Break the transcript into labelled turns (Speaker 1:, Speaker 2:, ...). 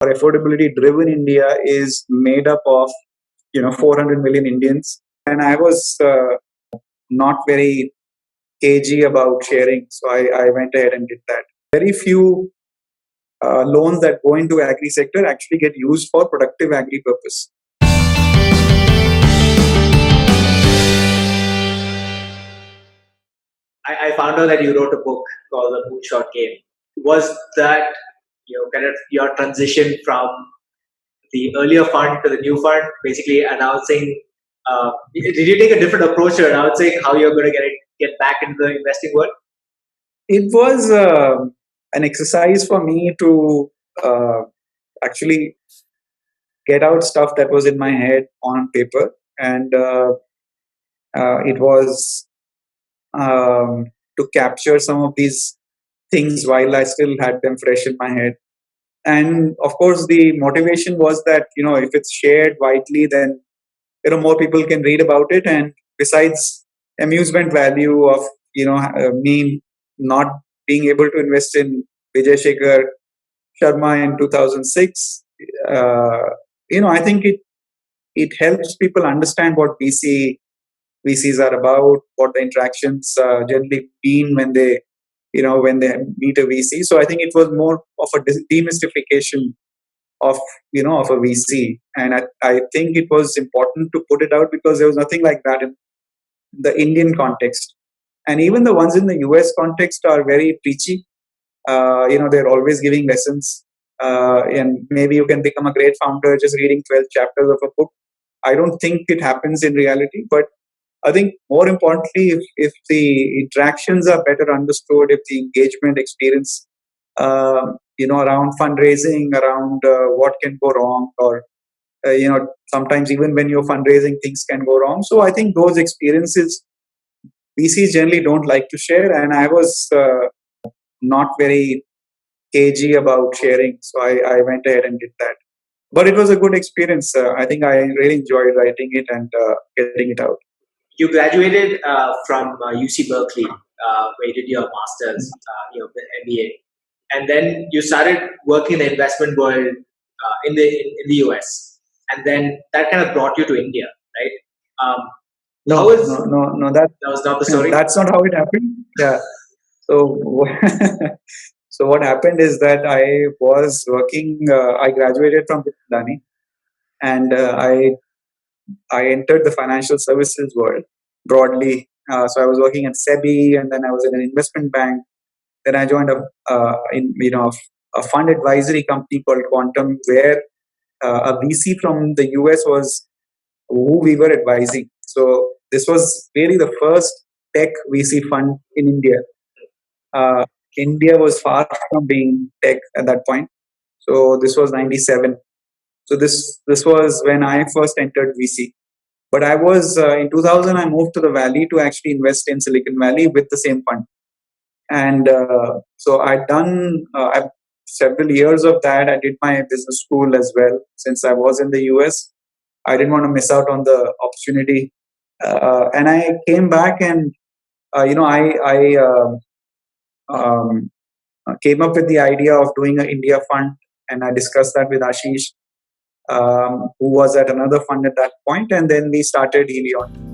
Speaker 1: or affordability driven India is made up of 400 million Indians, and I was not very cagey about sharing, so I went ahead and did that. Very few loans that go into agri sector actually get used for productive agri purpose.
Speaker 2: I found out that you wrote a book called The Moonshot Game. Was that kind of your transition from the earlier fund to the new fund, basically announcing? Did you take a different approach to announcing how you're going to get back into the investing world?
Speaker 1: It was an exercise for me to actually get out stuff that was in my head on paper, and it was to capture some of these things while I still had them fresh in my head. And of course, the motivation was that if it's shared widely, then more people can read about it. And besides amusement value of me not being able to invest in Vijay, Shekar, Sharma in 2006, I think it helps people understand what VCs are about, what the interactions generally mean when they meet a VC. So I think it was more of a demystification of of a VC, and I think it was important to put it out because there was nothing like that in the Indian context, and even the ones in the US context are very preachy. They're always giving lessons, and maybe you can become a great founder just reading 12 chapters of a book. I don't think it happens in reality, but I think more importantly, if the interactions are better understood, if the engagement experience, around fundraising, around what can go wrong, or sometimes even when you're fundraising, things can go wrong. So I think those experiences VCs generally don't like to share, and I was not very cagey about sharing, so I went ahead and did that. But it was a good experience. I think I really enjoyed writing it and getting it out.
Speaker 2: You graduated from UC Berkeley, where you did your master's, the MBA, and then you started working in the investment world in the US, and then that kind of brought you to India, right?
Speaker 1: No, that
Speaker 2: was not the story.
Speaker 1: That's not how it happened. Yeah. So, so what happened is that I was working. I graduated from Binny, and I entered the financial services world broadly. So I was working at SEBI, and then I was in an investment bank. Then I joined a fund advisory company called Quantum, where a VC from the US was who we were advising. So this was really the first tech VC fund in India. India was far from being tech at that point. So this was 97. So this was when I first entered VC. But I was in 2000. I moved to the Valley to actually invest in Silicon Valley with the same fund, and so I'd done several years of that. I did my business school as well. Since I was in the US, I didn't want to miss out on the opportunity, and I came back and I came up with the idea of doing an India fund, and I discussed that with Ashish, who was at another fund at that point, and then we started Helion.